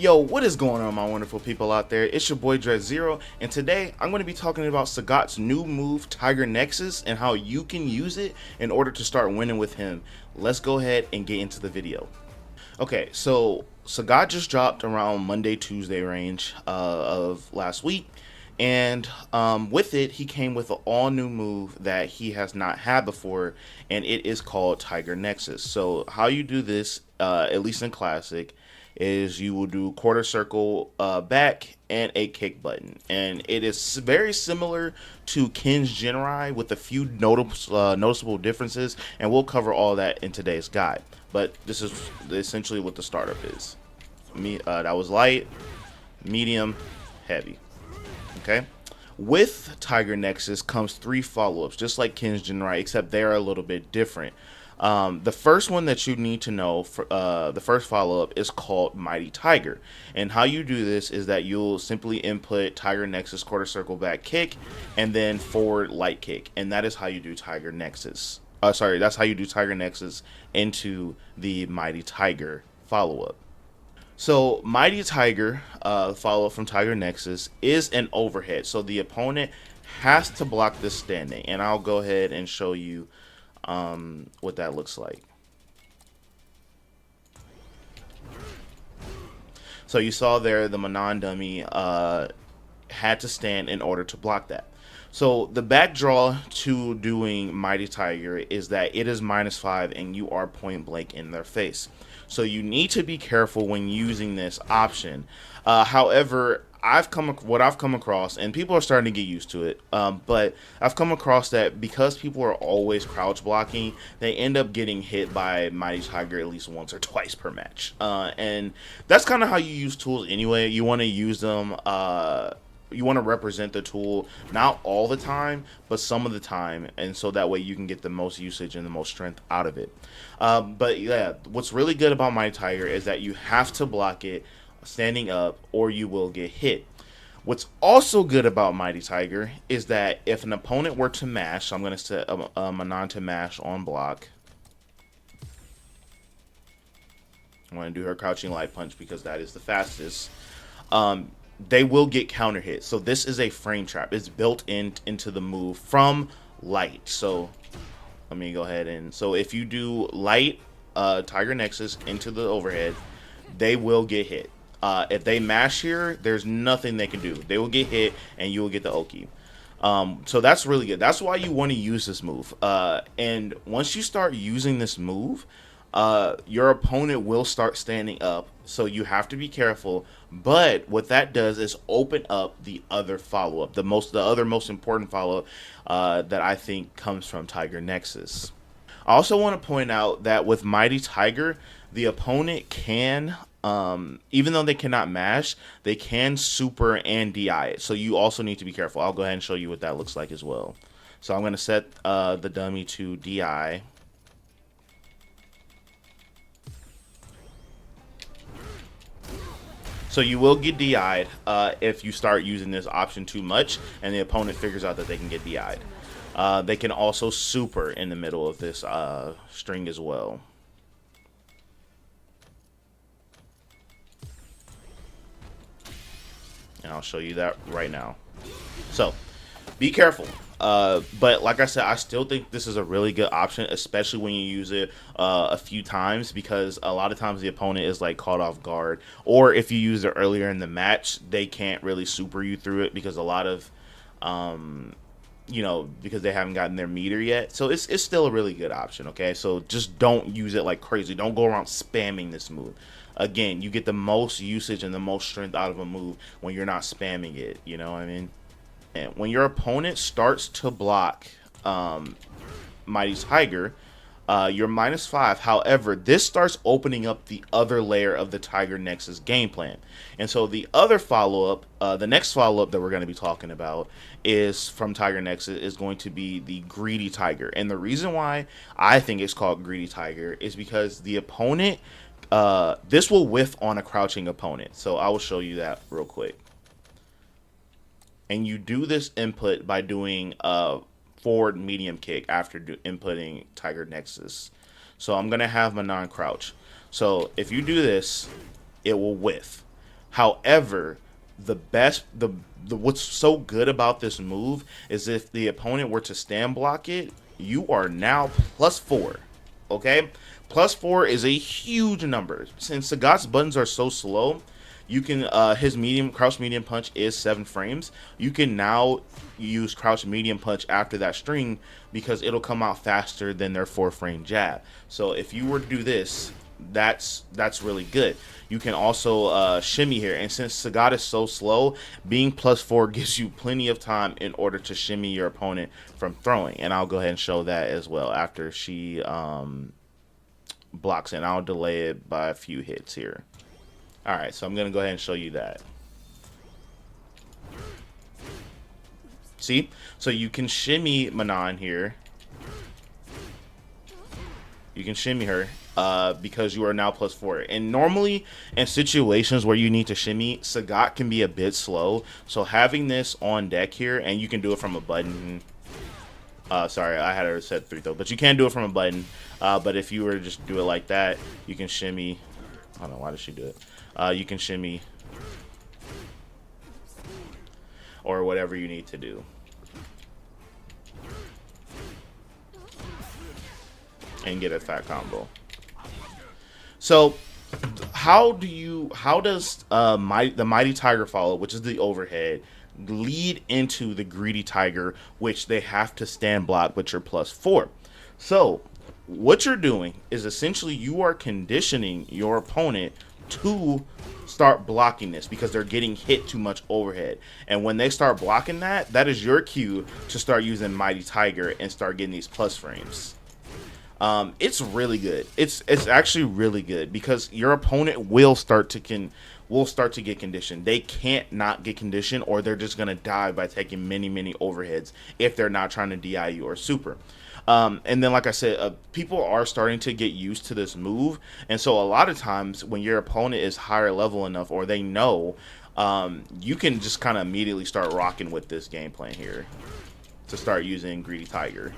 Yo, what is going on, my wonderful people out there? It's your boy Dread Zero, and today I'm going to be talking about Sagat's new move, Tiger Nexus, and how you can use it in order to start winning with him. Let's go ahead and get into the video. Okay, so Sagat just dropped around Monday, Tuesday range of last week, and with it, he came with an all new move that he has not had before, and it is called Tiger Nexus. So, how you do this, at least in Classic, is you will do quarter circle back and a kick button, and it is very similar to Ken's Genrai with a few noticeable differences, and we'll cover all that in today's guide. But this is essentially what the startup is. That was light, medium, heavy. Okay. With Tiger Nexus comes 3 follow-ups, just like Ken's Genrai, except they're a little bit different. The first one that you need to know, for, the first follow-up is called Mighty Tiger. And how you do this is that you'll simply input Tiger Nexus quarter circle back kick and then forward light kick. And that is how you do Tiger Nexus. That's how you do Tiger Nexus into the Mighty Tiger follow-up. So Mighty Tiger, follow-up from Tiger Nexus, is an overhead. So the opponent has to block this standing. And I'll go ahead and show you what that looks like. So you saw there the Manon dummy had to stand in order to block that. So the backdraw to doing Mighty Tiger is that it is -5 and you are point blank in their face. So you need to be careful when using this option. However, what I've come across, and people are starting to get used to it, but I've come across that because people are always crouch blocking, they end up getting hit by Mighty Tiger at least once or twice per match. And that's kind of how you use tools anyway. You want to use them. You want to represent the tool not all the time, but some of the time, and so that way you can get the most usage and the most strength out of it. But yeah, what's really good about Mighty Tiger is that you have to block it standing up or you will get hit. What's also good about Mighty Tiger is that if an opponent were to mash, so I'm going to set a Manon to mash on block. I'm going to do her crouching light punch because that is the fastest. They will get counter hit. So this is a frame trap. It's built into the move from light. So let me go ahead and, so if you do light Tiger Nexus into the overhead, they will get hit. If they mash here, there's nothing they can do. They will get hit and you will get the Oki. So that's really good. That's why you want to use this move. And once you start using this move, your opponent will start standing up, so you have to be careful. But what that does is open up the other follow-up, the other most important follow-up that I think comes from Tiger Nexus. I also want to point out that with Mighty Tiger, the opponent can, even though they cannot mash, they can super and DI it. So you also need to be careful. I'll go ahead and show you what that looks like as well. So I'm going to set the dummy to DI. So you will get DI'd if you start using this option too much and the opponent figures out that they can get DI'd. They can also super in the middle of this string as well. And I'll show you that right now. So be careful. But like I said, I still think this is a really good option, especially when you use it a few times, because a lot of times the opponent is like caught off guard, or if you use it earlier in the match, they can't really super you through it because a lot of because they haven't gotten their meter yet. So it's still a really good option. Okay, so just don't use it like crazy. Don't go around spamming this move. Again, you get the most usage and the most strength out of a move when you're not spamming it, you know what I mean? And when your opponent starts to block Mighty Tiger, you're -5. However, this starts opening up the other layer of the Tiger Nexus game plan. And so the other follow-up, the next follow-up that we're going to be talking about is from Tiger Nexus is going to be the Greedy Tiger. And the reason why I think it's called Greedy Tiger is because the opponent, this will whiff on a crouching opponent. So I will show you that real quick. And you do this input by doing a forward medium kick after inputting Tiger Nexus. So I'm going to have Manon crouch. So if you do this, it will whiff. However, the what's so good about this move is if the opponent were to stand block it, you are now +4. Okay, +4 is a huge number. Since Sagat's buttons are so slow, you can his medium crouch medium punch is 7 frames. You can now use crouch medium punch after that string because it'll come out faster than their 4-frame jab. So if you were to do this, that's really good. You can also shimmy here, and since Sagat is so slow, being +4 gives you plenty of time in order to shimmy your opponent from throwing. And I'll go ahead and show that as well after she blocks, and I'll delay it by a few hits here. All right, so I'm gonna go ahead and show you that. See, so you can shimmy Manon here. You can shimmy her because you are now +4. And normally in situations where you need to shimmy, Sagat can be a bit slow. So having this on deck here, and you can do it from a button. Sorry, I had her set 3 though, but you can do it from a button. But if you were to just do it like that, you can shimmy. I don't know, why did she do it? You can shimmy or whatever you need to do. And get a fat combo. So how does the Mighty Tiger follow, which is the overhead, lead into the Greedy Tiger, which they have to stand block, which are +4? So what you're doing is essentially you are conditioning your opponent to start blocking this because they're getting hit too much overhead. And when they start blocking that, that is your cue to start using Mighty Tiger and start getting these plus frames. It's really good. It's actually really good because your opponent will start to get conditioned. They can't not get conditioned, or they're just gonna die by taking many overheads if they're not trying to DI you or super. And then, like I said, people are starting to get used to this move, and so a lot of times when your opponent is higher level enough, or they know, you can just kind of immediately start rocking with this game plan here to start using Greedy Tiger.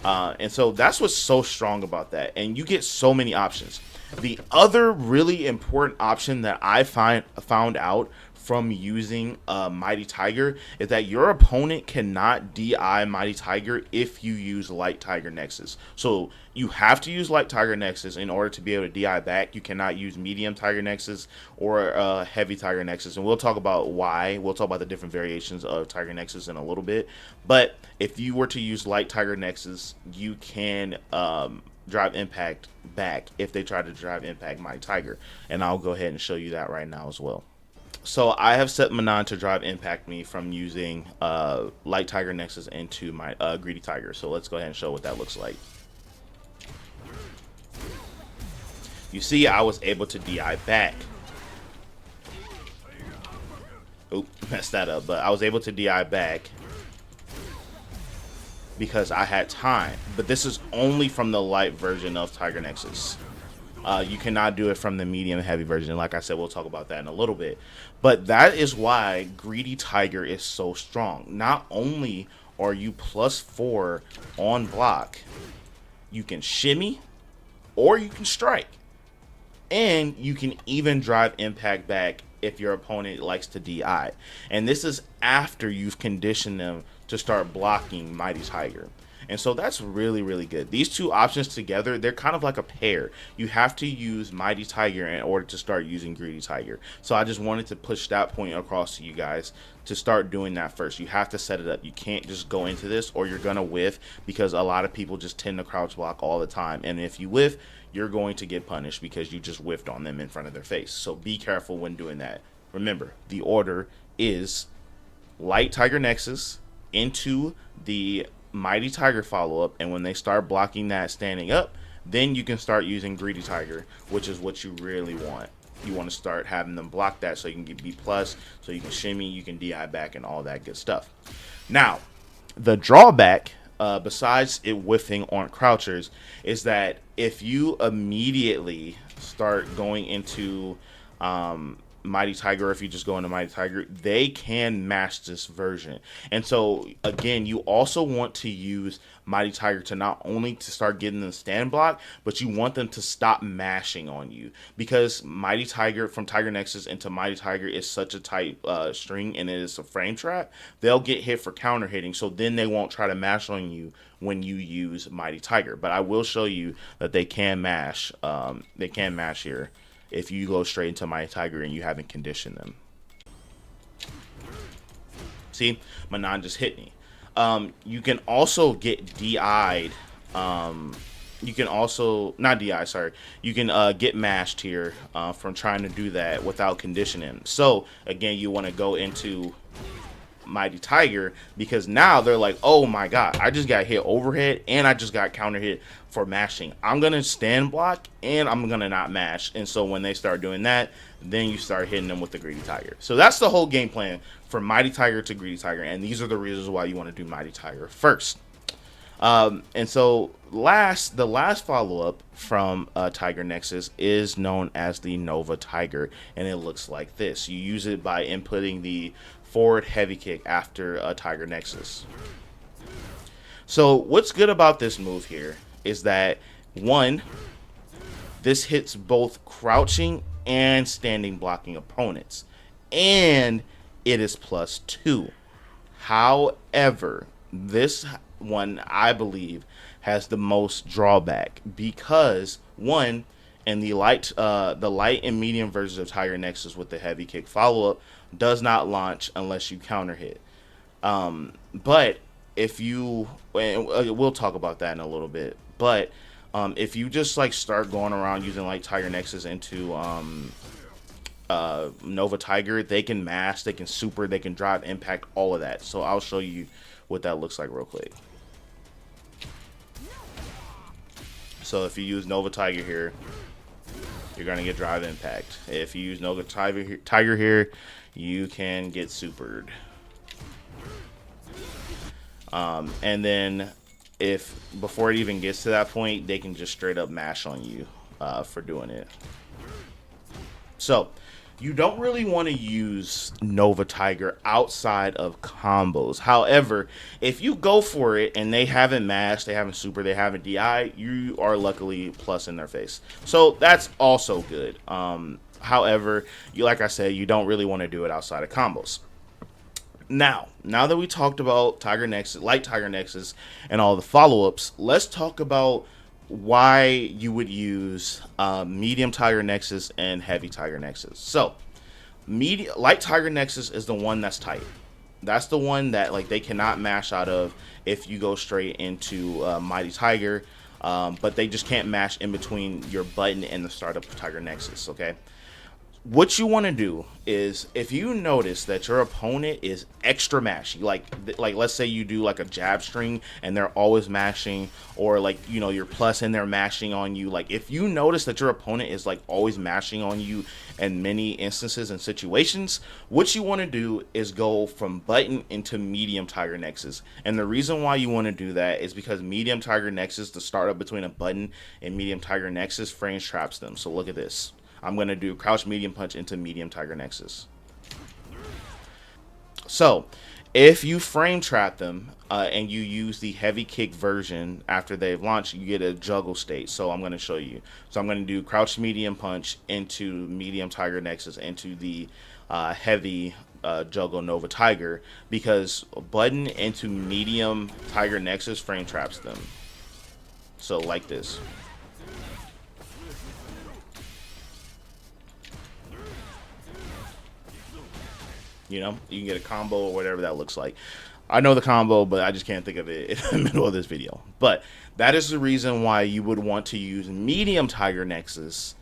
And so that's what's so strong about that, and you get so many options. The other really important option that I found out from using Mighty Tiger is that your opponent cannot DI Mighty Tiger if you use Light Tiger Nexus. So you have to use Light Tiger Nexus in order to be able to DI back. You cannot use Medium Tiger Nexus or Heavy Tiger Nexus, and we'll talk about why. We'll talk about the different variations of Tiger Nexus in a little bit. But if you were to use Light Tiger Nexus, you can drive impact back if they try to drive impact Mighty Tiger, and I'll go ahead and show you that right now as well. So I have set Manon to drive impact me from using Light Tiger Nexus into my Greedy Tiger. So let's go ahead and show what that looks like. You see, I was able to DI back. Oop, messed that up. But I was able to DI back because I had time. But this is only from the light version of Tiger Nexus. You cannot do it from the medium heavy version. Like I said, we'll talk about that in a little bit. But that is why Greedy Tiger is so strong. Not only are you +4 on block, you can shimmy or you can strike. And you can even drive impact back if your opponent likes to DI. And this is after you've conditioned them to start blocking Mighty Tiger. And so that's really good. These two options together, they're kind of like a pair. You have to use Mighty Tiger in order to start using Greedy Tiger. So I just wanted to push that point across to you guys to start doing that first. You have to set it up. You can't just go into this or you're gonna whiff, because a lot of people just tend to crouch block all the time. And if you whiff, you're going to get punished because you just whiffed on them in front of their face. So be careful when doing that. Remember, the order is Light Tiger Nexus into the Mighty Tiger follow-up, and when they start blocking that standing up, then you can start using Greedy Tiger, which is what you really want. You want to start having them block that so you can get B+, so you can shimmy, you can DI back, and all that good stuff. Now, the drawback, besides it whiffing on crouchers, is that if you immediately start going into Mighty Tiger, or if you just go into Mighty Tiger, they can mash this version. And so again, you also want to use Mighty Tiger to not only to start getting the stand block, but you want them to stop mashing on you, because Mighty Tiger from Tiger Nexus into Mighty Tiger is such a tight string, and it is a frame trap. They'll get hit for counter hitting, so then they won't try to mash on you when you use Mighty Tiger. But I will show you that they can mash. They can mash here if you go straight into Mighty Tiger and you haven't conditioned them. See, Manon just hit me. You can also get DI'd. You can also, not DI, sorry. You can get mashed here from trying to do that without conditioning. So, again, you want to go into Mighty Tiger, because now they're like, oh my god, I just got hit overhead and I just got counter hit for mashing. I'm gonna stand block and I'm gonna not mash. And so when they start doing that, then you start hitting them with the Greedy Tiger. So that's the whole game plan for Mighty Tiger to Greedy Tiger, and these are the reasons why you want to do Mighty Tiger first. And so the last follow-up from Tiger Nexus is known as the Nova Tiger, and it looks like this. You use it by inputting the forward heavy kick after a Tiger Nexus. So what's good about this move here is that, one, this hits both crouching and standing blocking opponents, and it is +2. However, this one, I believe, has the most drawback, because one, in the light and medium versions of Tiger Nexus with the heavy kick follow-up, does not launch unless you counter hit. But if you, we'll talk about that in a little bit, but if you just like start going around using like Tiger Nexus into Nova Tiger, they can mash, they can super, they can drive impact, all of that. So I'll show you what that looks like real quick. So if you use Nova Tiger here, you're going to get drive impact. If you use Nova Tiger here, you can get supered. And then if before it even gets to that point, they can just straight up mash on you for doing it. So you don't really want to use Nova Tiger outside of combos. However, if you go for it and they haven't mashed, they haven't super, they haven't DI, you are luckily plus in their face. So that's also good. However, like I said, you don't really want to do it outside of combos. Now that we talked about Tiger Nexus, light Tiger Nexus, and all the follow-ups, let's talk about why you would use medium Tiger Nexus and heavy Tiger Nexus. So light Tiger Nexus is the one that's tight. That's the one that like they cannot mash out of if you go straight into Mighty Tiger, but they just can't mash in between your button and the startup of Tiger Nexus. Okay, what you want to do is, if you notice that your opponent is extra mashy, like let's say you do like a jab string and they're always mashing, or like, you know, you're plus and they're mashing on you, like if you notice that your opponent is like always mashing on you in many instances and situations, what you want to do is go from button into medium Tiger Nexus. And the reason why you want to do that is because medium Tiger Nexus, the startup between a button and medium Tiger Nexus, frames traps them. So look at this. I'm going to do crouch medium punch into medium Tiger Nexus. So if you frame trap them and you use the heavy kick version after they've launched, you get a juggle state. So I'm going to show you. So I'm going to do crouch medium punch into medium Tiger Nexus into the heavy juggle Nova Tiger, because button into medium Tiger Nexus frame traps them. So like this. You know, you can get a combo or whatever that looks like. I know the combo, but I just can't think of it in the middle of this video. But that is the reason why you would want to use medium Tiger Nexus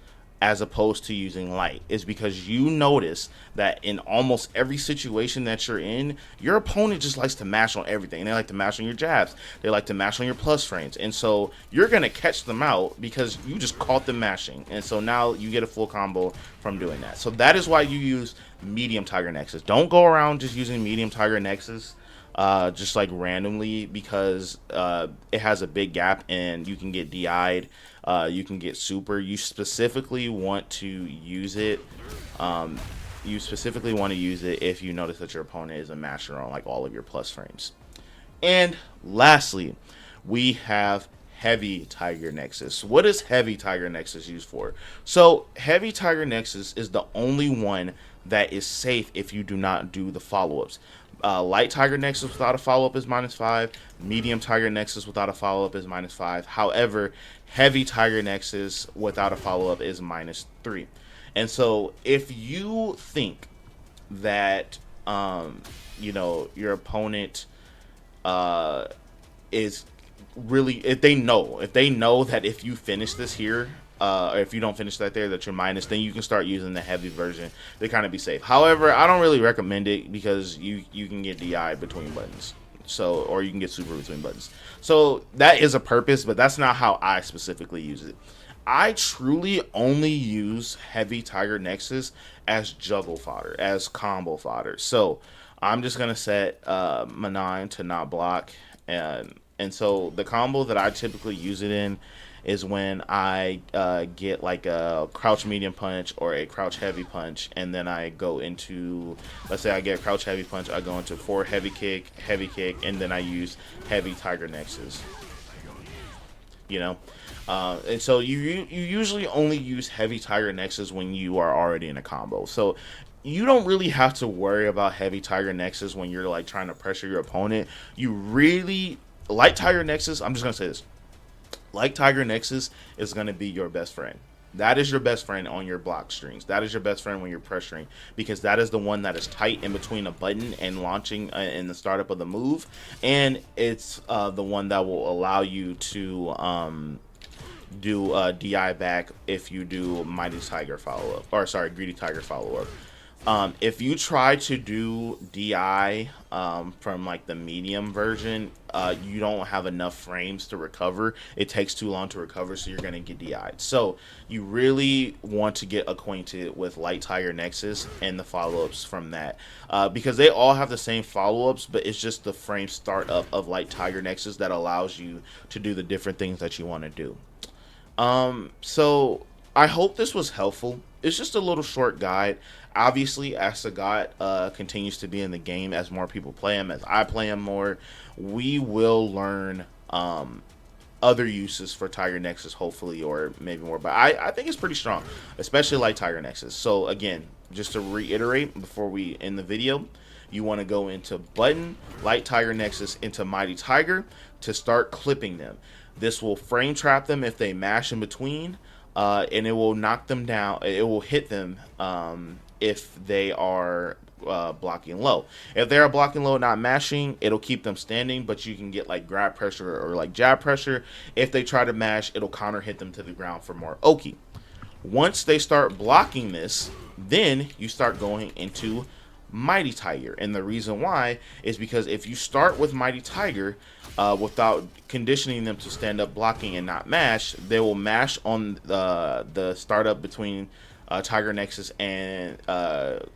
as opposed to using light, is because you notice that in almost every situation that you're in, your opponent just likes to mash on everything. They like to mash on your jabs. They like to mash on your plus frames. And so you're going to catch them out because you just caught them mashing. And so now you get a full combo from doing that. So that is why you use medium Tiger Nexus. Don't go around just using medium Tiger Nexus just like randomly, because it has a big gap and you can get DI'd, you can get super. You specifically want to use it you specifically want to use it if you notice that your opponent is a master on like all of your plus frames. And lastly, we have Heavy Tiger Nexus. What is Heavy Tiger Nexus used for? So Heavy Tiger Nexus is the only one that is safe if you do not do the follow-ups. Light Tiger Nexus without a follow-up is -5. Medium Tiger Nexus without a follow-up is -5. However, Heavy Tiger Nexus without a follow-up is -3. And so if you think that your opponent is really, if they know that if you finish this here, or if you don't finish that there, that you're minus, then you can start using the heavy version to kind of be safe. However, I don't really recommend it because you can get DI between buttons, so, or you can get super between buttons. So that is a purpose, but that's not how I specifically use it. I truly only use Heavy Tiger Nexus as juggle fodder, as combo fodder. So I'm just gonna set my 9 to not block, and so the combo that I typically use it in is when I get like a crouch medium punch or a crouch heavy punch, and then I go into, let's say I get a crouch heavy punch, I go into 4 heavy kick, and then I use Heavy Tiger Nexus. And so you usually only use Heavy Tiger Nexus when you are already in a combo. So you don't really have to worry about Heavy Tiger Nexus when you're like trying to pressure your opponent. You really, Light Tiger Nexus, I'm just gonna say this, Light Tiger Nexus is gonna be your best friend. That is your best friend on your block strings. That is your best friend when you're pressuring, because that is the one that is tight in between a button and launching in the startup of the move, and it's the one that will allow you to do DI back if you do Mighty Tiger follow up, or sorry, Greedy Tiger follow up. If you try to do DI from like the medium version, you don't have enough frames to recover. It takes too long to recover, so you're gonna get DI'd. So you really want to get acquainted with Light Tiger Nexus and the follow-ups from that, because they all have the same follow-ups, but it's just the frame startup of Light Tiger Nexus that allows you to do the different things that you want to do. So I hope this was helpful. It's just a little short guide. Obviously, as Sagat continues to be in the game, as more people play him, as I play him more, we will learn other uses for Tiger Nexus, hopefully, or maybe more. But I think it's pretty strong, especially like Tiger Nexus. So again, just to reiterate before we end the video, you want to go into button, Light Tiger Nexus, into Mighty Tiger to start clipping them. This will frame trap them if they mash in between, and it will knock them down. It will hit them if they are blocking low. If they are blocking low, not mashing, it'll keep them standing, but you can get like grab pressure or like jab pressure. If they try to mash, it'll counter hit them to the ground for more Oki. Once they start blocking this, then you start going into Mighty Tiger, and the reason why is because if you start with Mighty Tiger without conditioning them to stand up blocking and not mash, they will mash on the startup between Tiger Nexus and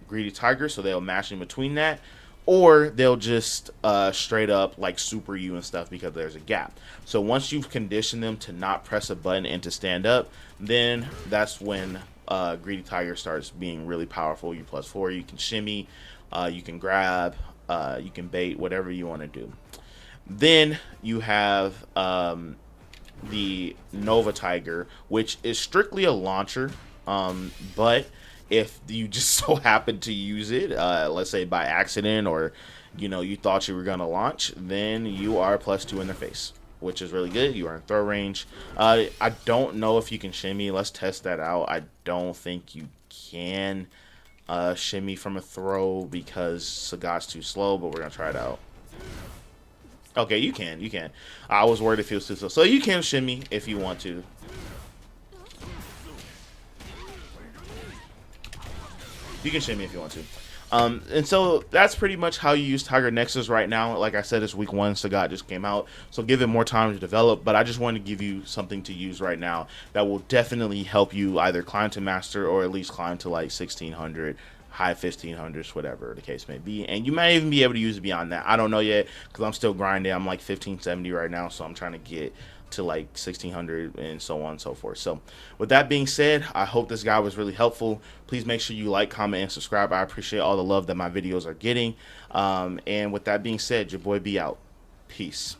Greedy Tiger, so they'll mash in between that, or they'll just straight up like super you and stuff because there's a gap. So once you've conditioned them to not press a button and to stand up, then that's when Greedy Tiger starts being really powerful. You +4, you can shimmy, you can grab, you can bait, whatever you want to do. Then you have the Nova Tiger, which is strictly a launcher, but if you just so happen to use it, let's say by accident, or you thought you were gonna launch, then you are +2 in their face, which is really good. You are in throw range. I don't know if you can shimmy. Let's test that out. I don't think you can shimmy from a throw because Sagat's too slow, but we're gonna try it out. Okay, you can. I was worried if it was too slow. So you can shimmy if you want to. You can shimmy if you want to. And so that's pretty much how you use Tiger Nexus right now. Like I said, it's week 1. Sagat just came out, so give it more time to develop. But I just wanted to give you something to use right now that will definitely help you either climb to master or at least climb to like 1600, high 1500s, whatever the case may be. And you might even be able to use it beyond that. I don't know yet because I'm still grinding. I'm like 1570 right now, so I'm trying to get to like 1600 and so on and so forth. So with that being said, I hope this guy was really helpful. Please make sure you like, comment, and subscribe. I appreciate all the love that my videos are getting. And with that being said, your boy be out. Peace.